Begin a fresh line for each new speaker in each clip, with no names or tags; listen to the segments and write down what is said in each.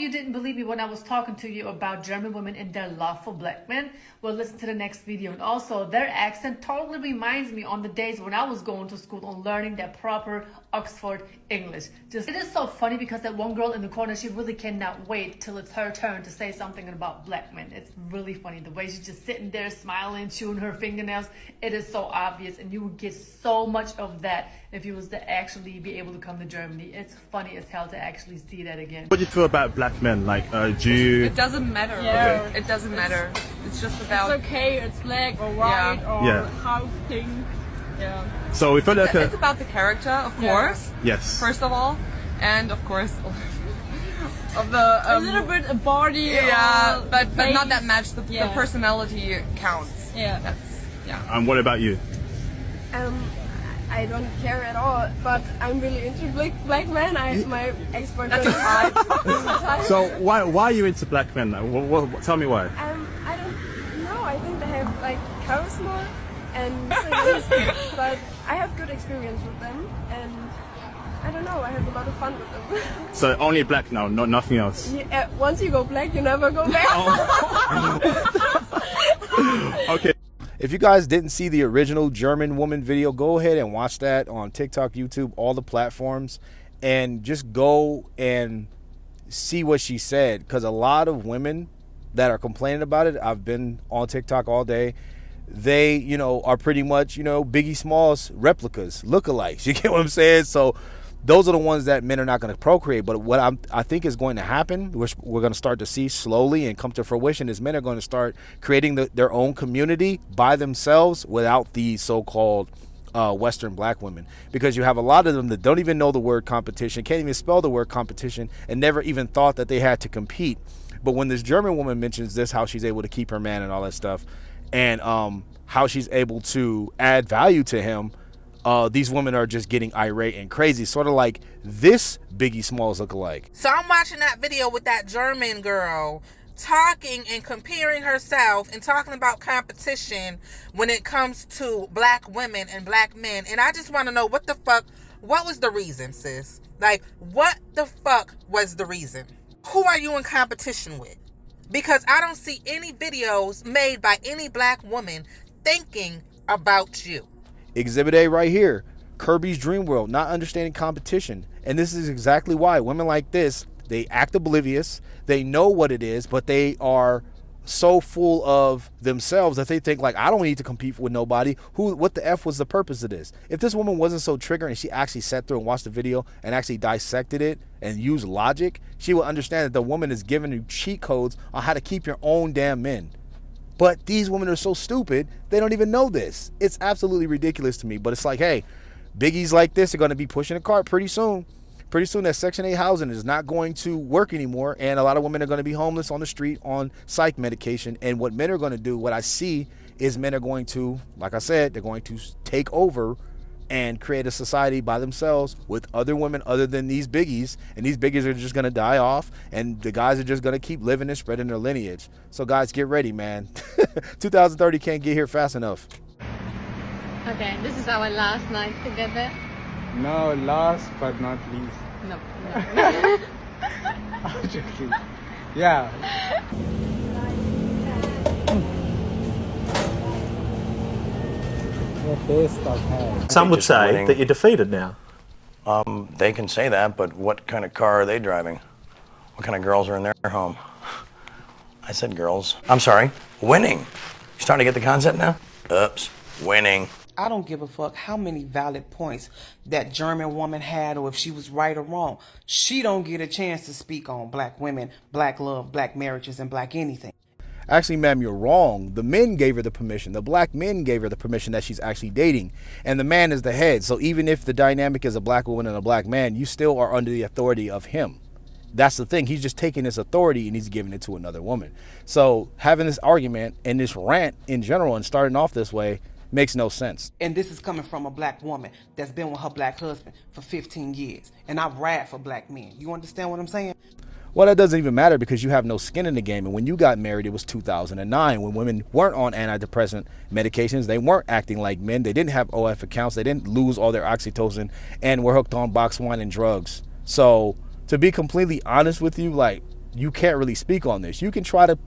you didn't believe me when I was talking to you about German women and their love for black men, well, listen to the next video. And also, their accent totally reminds me on the days when I was going to school and learning that proper Oxford English. It is so funny because that one girl in the corner, she really cannot wait till it's her turn to say something about black men. It's really funny. The way she's just sitting there smiling, chewing her fingernails. It is so obvious, and you would get so much of that if you was to actually be able to come to Germany. It's funny as hell to actually see that again.
What do you feel about black men? Like, do you...
It doesn't matter.
Yeah.
Okay. It doesn't matter. It's just about...
It's okay, it's black or white or half pink. Yeah.
So we feel like
it's about the character, of course.
Yes.
First of all. And of course... of the...
a little bit a body.
Yeah, but not that much. The
personality
counts.
Yeah.
And what about you?
I don't care at all, but I'm really into black men. My ex-boyfriend.
So why are you into black men? Tell me why.
I don't know. I think they have like charisma and but I have good experience with them, and I don't know. I have a lot of fun with them.
So only black now, nothing else.
Yeah, once you go black, you never go back.
Okay.
If you guys didn't see the original German woman video, go ahead and watch that on TikTok, YouTube, all the platforms, and just go and see what she said. Because a lot of women that are complaining about it, I've been on TikTok all day, they, are pretty much, Biggie Smalls replicas, lookalikes. You get what I'm saying? So those are the ones that men are not going to procreate. But what I think is going to happen, which we're going to start to see slowly and come to fruition, is men are going to start creating their own community by themselves without the so-called Western black women. Because you have a lot of them that don't even know the word competition, can't even spell the word competition, and never even thought that they had to compete. But when this German woman mentions this, how she's able to keep her man and all that stuff, and how she's able to add value to him, these women are just getting irate and crazy, sort of like this Biggie Smalls lookalike.
So I'm watching that video with that German girl talking and comparing herself and talking about competition when it comes to black women and black men. And I just want to know what was the reason, sis? Like, what the fuck was the reason? Who are you in competition with? Because I don't see any videos made by any black woman thinking about you.
Exhibit A right here, Kirby's Dream World, not understanding competition. And this is exactly why women like this, they act oblivious, they know what it is, but they are so full of themselves that they think like, I don't need to compete with nobody. What the F was the purpose of this? If this woman wasn't so triggered and she actually sat through and watched the video and actually dissected it and used logic, she would understand that the woman is giving you cheat codes on how to keep your own damn men. But these women are so stupid, they don't even know this. It's absolutely ridiculous to me. But it's like, hey, biggies like this are going to be pushing a cart pretty soon. Pretty soon that Section 8 housing is not going to work anymore. And a lot of women are going to be homeless on the street on psych medication. And what men are going to do, what I see is men are going to, like I said, they're going to take over and create a society by themselves with other women other than these biggies, and these biggies are just gonna die off, and the guys are just gonna keep living and spreading their lineage. So guys, get ready, man. 2030 can't get here fast enough.
Okay, this is our last night together.
No, last but not least.
No.
I'm joking. Yeah.
Some would say that you're defeated now.
They can say that, but what kind of car are they driving? What kind of girls are in their home? I said girls. I'm sorry, winning. You starting to get the concept now? Oops, winning.
I don't give a fuck how many valid points that German woman had or if she was right or wrong. She don't get a chance to speak on black women, black love, black marriages, and black anything.
Actually, ma'am, you're wrong. The men gave her the permission. The black men gave her the permission that she's actually dating. And the man is the head. So even if the dynamic is a black woman and a black man, you still are under the authority of him. That's the thing. He's just taking his authority and he's giving it to another woman. So having this argument and this rant in general and starting off this way makes no sense.
And this is coming from a black woman that's been with her black husband for 15 years. And I've rad for black men. You understand what I'm saying?
Well, that doesn't even matter because you have no skin in the game. And when you got married, it was 2009 when women weren't on antidepressant medications. They weren't acting like men. They didn't have OF accounts. They didn't lose all their oxytocin and were hooked on box wine and drugs. So to be completely honest with you, like you can't really speak on this. You can try to,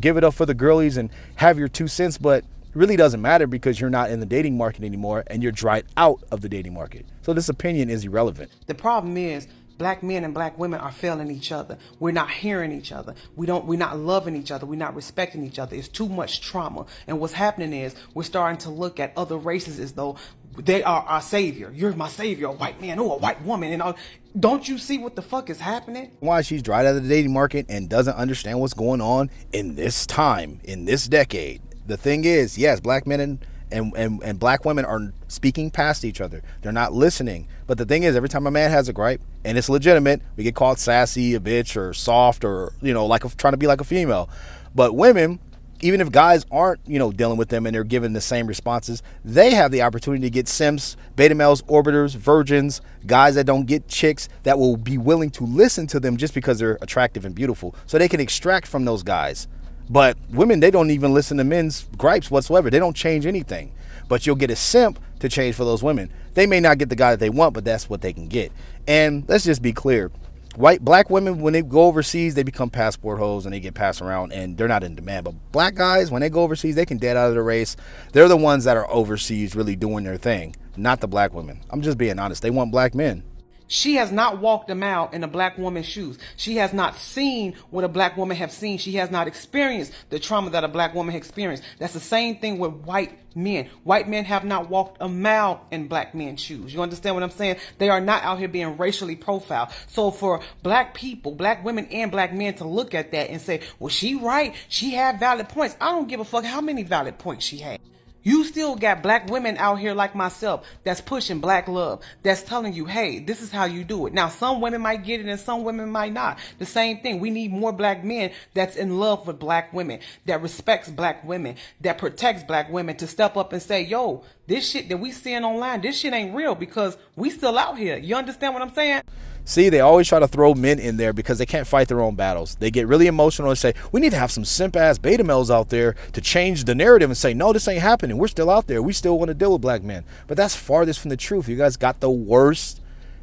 give it up for the girlies and have your 2 cents, but it really doesn't matter because you're not in the dating market anymore and you're dried out of the dating market. So this opinion is irrelevant.
The problem is black men and black women are failing each other. We're not hearing each other. We're not loving each other. We're not respecting each other. It's too much trauma. And what's happening is we're starting to look at other races as though they are our savior. You're my savior, a white man or a white woman. And all. Don't you see what the fuck is happening?
Why she's dried out of the dating market and doesn't understand what's going on in this time, in this decade. The thing is, yes, black men and black women are speaking past each other. They're not listening. But the thing is, every time a man has a gripe and it's legitimate, we get called sassy, a bitch, or soft, or trying to be like a female. But women, even if guys aren't dealing with them and they're given the same responses, they have the opportunity to get simps, beta males, orbiters, virgins, guys that don't get chicks that will be willing to listen to them just because they're attractive and beautiful, so they can extract from those guys. But women, they don't even listen to men's gripes whatsoever. They don't change anything. But you'll get a simp to change for those women. They may not get the guy that they want, but that's what they can get. And let's just be clear. Black women, when they go overseas, they become passport hoes and they get passed around and they're not in demand. But black guys, when they go overseas, they can dead out of the race. They're the ones that are overseas really doing their thing, not the black women. I'm just being honest. They want black men.
She has not walked a mile in a black woman's shoes. She has not seen what a black woman has seen. She has not experienced the trauma that a black woman has experienced. That's the same thing with white men. White men have not walked a mile in black men's shoes. You understand what I'm saying? They are not out here being racially profiled. So for black people, black women and black men to look at that and say, well, she right. She had valid points. I don't give a fuck how many valid points she had. You still got black women out here like myself that's pushing black love, that's telling you, hey, this is how you do it. Now, some women might get it and some women might not. The same thing. We need more black men that's in love with black women, that respects black women, that protects black women, to step up and say, yo, this shit that we seeing online, this shit ain't real because we still out here. You understand what I'm saying?
See, they always try to throw men in there because they can't fight their own battles. They get really emotional and say, we need to have some simp-ass beta males out there to change the narrative and say, no, this ain't happening. We're still out there. We still want to deal with black men. But that's farthest from the truth. You guys got the worst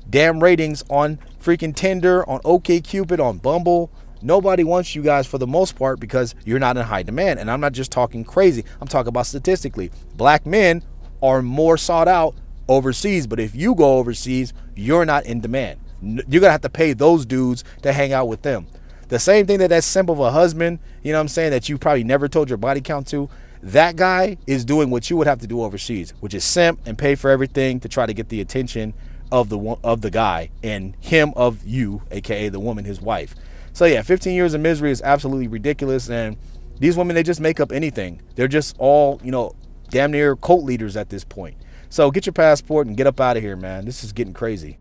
damn ratings on freaking Tinder, on OkCupid, on Bumble. Nobody wants you guys for the most part because you're not in high demand. And I'm not just talking crazy. I'm talking about statistically. Black men are more sought out overseas. But if you go overseas, you're not in demand. You're going to have to pay those dudes to hang out with them. The same thing that simp of a husband, you know what I'm saying, that you probably never told your body count to, that guy is doing what you would have to do overseas, which is simp and pay for everything to try to get the attention of the guy and him of you, aka the woman, his wife. So yeah, 15 years of misery is absolutely ridiculous. And these women, they just make up anything. They're just all, damn near cult leaders at this point. So get your passport and get up out of here, man. This is getting crazy.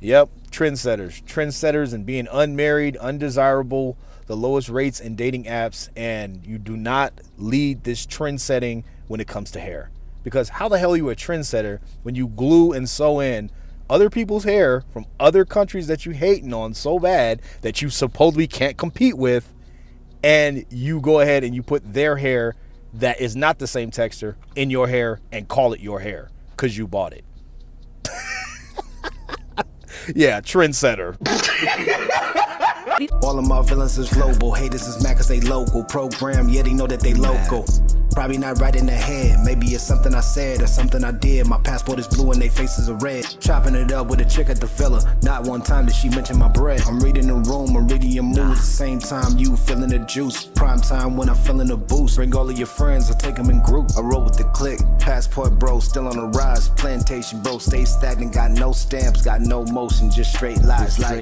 Yep, trendsetters and being unmarried, undesirable, the lowest rates in dating apps, and you do not lead this trend setting when it comes to hair. Because how the hell are you a trendsetter when you glue and sew in other people's hair from other countries that you hating on so bad that you supposedly can't compete with, and you go ahead and you put their hair that is not the same texture in your hair and call it your hair because you bought it. Yeah, trendsetter.
All of my villains is global. Haters is mad cause they local. Program, yeah, they know that they local. Probably not right in the head. Maybe it's something I said or something I did. My passport is blue and they faces are red. Chopping it up with a chick at the villa. Not one time did she mention my bread. I'm reading the room, I'm reading your mood. At the same time, you feeling the juice. Prime time when I'm feeling the boost. Bring all of your friends, I take them in group. I roll with the click. Passport bro, still on the rise. Plantation bro, stay stagnant. Got no stamps, got no motion, just straight lies. Like